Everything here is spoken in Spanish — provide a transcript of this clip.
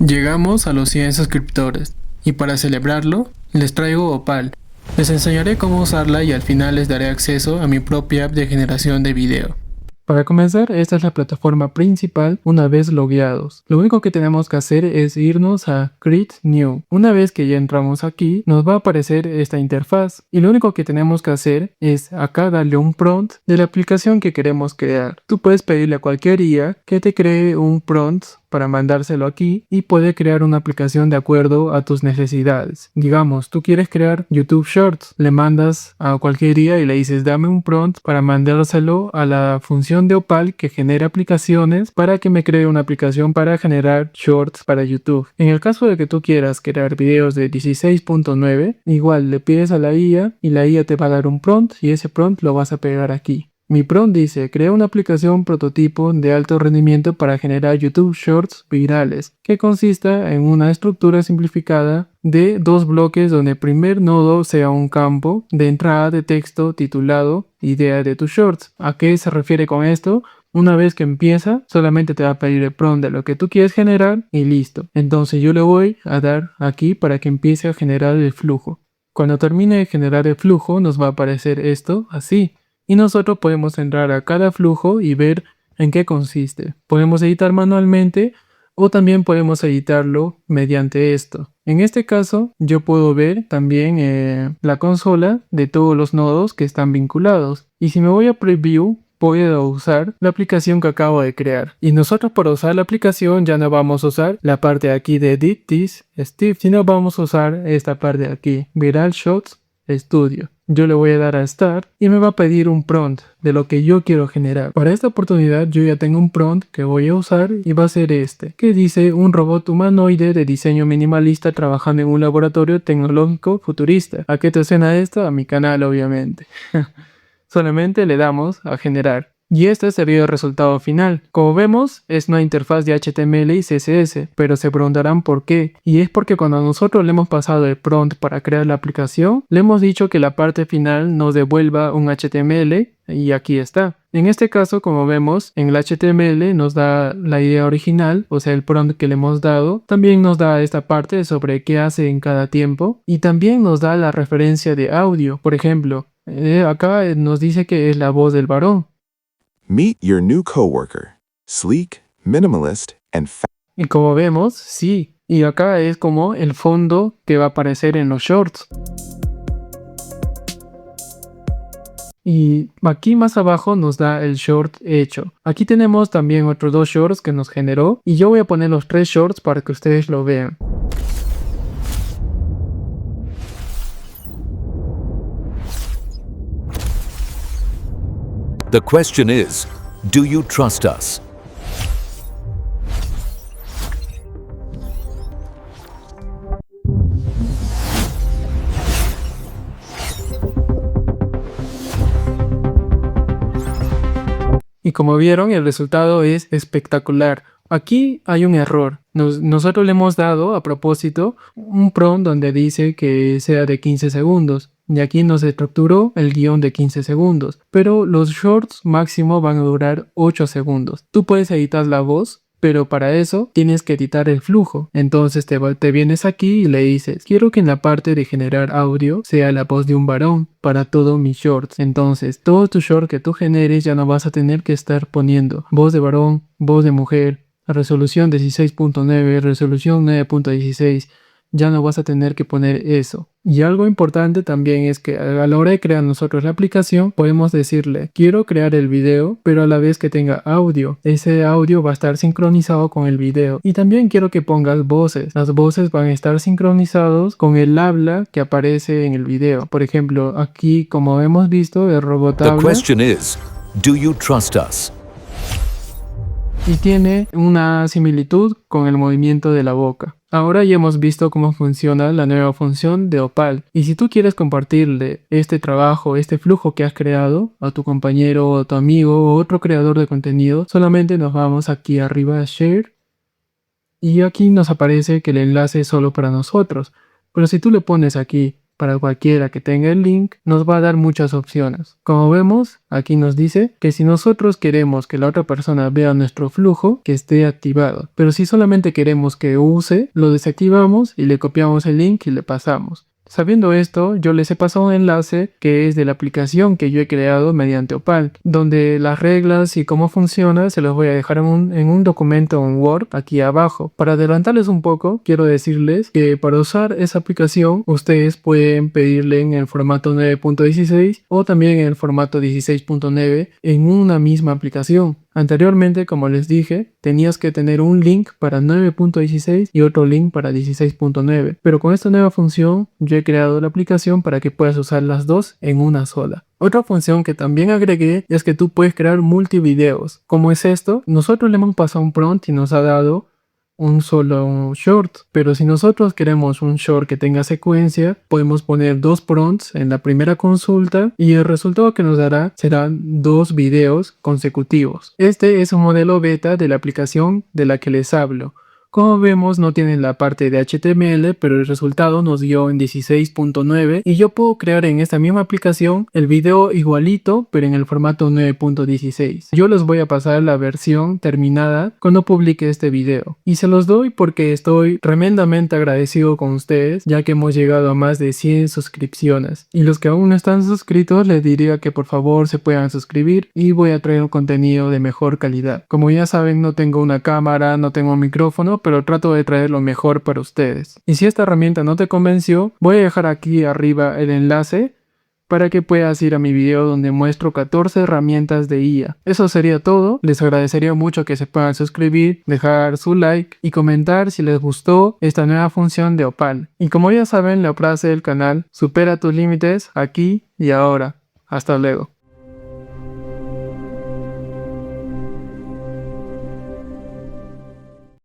Llegamos a los 100 suscriptores y para celebrarlo les traigo Opal. Les enseñaré cómo usarla y al final les daré acceso a mi propia app de generación de video. Para comenzar, esta es la plataforma principal una vez logueados. Lo único que tenemos que hacer es irnos a Create New. Una vez que ya entramos aquí, nos va a aparecer esta interfaz y lo único que tenemos que hacer es acá darle un prompt de la aplicación que queremos crear. Tú puedes pedirle a cualquier IA que te cree un prompt para mandárselo aquí y puede crear una aplicación de acuerdo a tus necesidades. Digamos, tú quieres crear YouTube Shorts, le mandas a cualquier IA y le dices dame un prompt para mandárselo a la función de Opal que genera aplicaciones para que me cree una aplicación para generar shorts para YouTube. En el caso de que tú quieras crear videos de 16.9, igual le pides a la IA y la IA te va a dar un prompt y ese prompt lo vas a pegar aquí. Mi prompt dice, crea una aplicación prototipo de alto rendimiento para generar YouTube Shorts virales, que consista en una estructura simplificada de dos bloques donde el primer nodo sea un campo de entrada de texto titulado Idea de tus Shorts. ¿A qué se refiere con esto? Una vez que empieza, solamente te va a pedir el prompt de lo que tú quieres generar y listo. Entonces yo le voy a dar aquí para que empiece a generar el flujo. Cuando termine de generar el flujo, nos va a aparecer esto así. Y nosotros podemos entrar a cada flujo y ver en qué consiste. Podemos editar manualmente o también podemos editarlo mediante esto. En este caso yo puedo ver también la consola de todos los nodos que están vinculados. Y si me voy a Preview, puedo usar la aplicación que acabo de crear. Y nosotros para usar la aplicación ya no vamos a usar la parte de aquí de Edit This Steve, sino vamos a usar esta parte de aquí, Viral Shots Studio. Yo le voy a dar a Start y me va a pedir un prompt de lo que yo quiero generar. Para esta oportunidad yo ya tengo un prompt que voy a usar y va a ser este, que dice un robot humanoide de diseño minimalista trabajando en un laboratorio tecnológico futurista. ¿A qué te suena esto? A mi canal, obviamente. Solamente le damos a generar. Y este sería el resultado final. Como vemos, es una interfaz de HTML y CSS, pero se preguntarán por qué. Y es porque cuando nosotros le hemos pasado el prompt para crear la aplicación, le hemos dicho que la parte final nos devuelva un HTML y aquí está. En este caso, como vemos, en el HTML nos da la idea original, o sea, el prompt que le hemos dado. También nos da esta parte sobre qué hace en cada tiempo. Y también nos da la referencia de audio. Por ejemplo, acá nos dice que es la voz del varón. Meet your new coworker. Sleek, minimalist, and fast. Y como vemos, sí. Y acá es como el fondo que va a aparecer en los shorts. Y aquí más abajo nos da el short hecho. Aquí tenemos también otros dos shorts que nos generó. Y yo voy a poner los tres shorts para que ustedes lo vean. The question is, do you trust us? Y como vieron, el resultado es espectacular. Aquí hay un error. Nosotros le hemos dado a propósito un prompt donde dice que sea de 15 segundos. Y aquí nos estructuró el guión de 15 segundos. Pero los shorts máximo van a durar 8 segundos. Tú puedes editar la voz, pero para eso tienes que editar el flujo. Entonces te vienes aquí y le dices, quiero que en la parte de generar audio sea la voz de un varón para todos mis shorts. Entonces todo tu short que tú generes ya no vas a tener que estar poniendo voz de varón, voz de mujer, resolución 16.9, resolución 9.16. Ya no vas a tener que poner eso. Y algo importante también es que a la hora de crear nosotros la aplicación, podemos decirle, quiero crear el video, pero a la vez que tenga audio. Ese audio va a estar sincronizado con el video. Y también quiero que pongas voces. Las voces van a estar sincronizados con el habla que aparece en el video. Por ejemplo, aquí como hemos visto, el robot habla. The question is, do you trust us? Y tiene una similitud con el movimiento de la boca. Ahora ya hemos visto cómo funciona la nueva función de Opal. Y si tú quieres compartirle este trabajo, este flujo que has creado a tu compañero, o a tu amigo o otro creador de contenido, solamente nos vamos aquí arriba a Share. Y aquí nos aparece que el enlace es solo para nosotros. Pero si tú le pones aquí para cualquiera que tenga el link, nos va a dar muchas opciones. Como vemos, aquí nos dice que si nosotros queremos que la otra persona vea nuestro flujo, que esté activado. Pero si solamente queremos que use, lo desactivamos y le copiamos el link y le pasamos. Sabiendo esto, yo les he pasado un enlace que es de la aplicación que yo he creado mediante Opal, donde las reglas y cómo funciona se los voy a dejar en un documento en Word aquí abajo. Para adelantarles un poco, quiero decirles que para usar esa aplicación, ustedes pueden pedirle en el formato 9.16 o también en el formato 16.9 en una misma aplicación. Anteriormente, como les dije, tenías que tener un link para 9.16 y otro link para 16.9, pero con esta nueva función yo he creado la aplicación para que puedas usar las dos en una sola. Otra función que también agregué es que tú puedes crear multivideos. ¿Cómo es esto? Nosotros le hemos pasado un prompt y nos ha dado un solo short, pero si nosotros queremos un short que tenga secuencia, podemos poner 2 prompts en la primera consulta y el resultado que nos dará serán 2 videos consecutivos. Este es un modelo beta de la aplicación de la que les hablo. Como vemos, no tienen la parte de HTML, pero el resultado nos dio en 16.9 y yo puedo crear en esta misma aplicación el video igualito, pero en el formato 9.16. Yo les voy a pasar la versión terminada cuando publique este video. Y se los doy porque estoy tremendamente agradecido con ustedes, ya que hemos llegado a más de 100 suscripciones. Y los que aún no están suscritos, les diría que por favor se puedan suscribir y voy a traer un contenido de mejor calidad. Como ya saben, no tengo una cámara, no tengo un micrófono, pero trato de traer lo mejor para ustedes. Y si esta herramienta no te convenció, voy a dejar aquí arriba el enlace para que puedas ir a mi video donde muestro 14 herramientas de IA. Eso sería todo. Les agradecería mucho que se puedan suscribir, dejar su like y comentar si les gustó esta nueva función de Opal. Y como ya saben, la frase del canal: supera tus límites aquí y ahora. Hasta luego.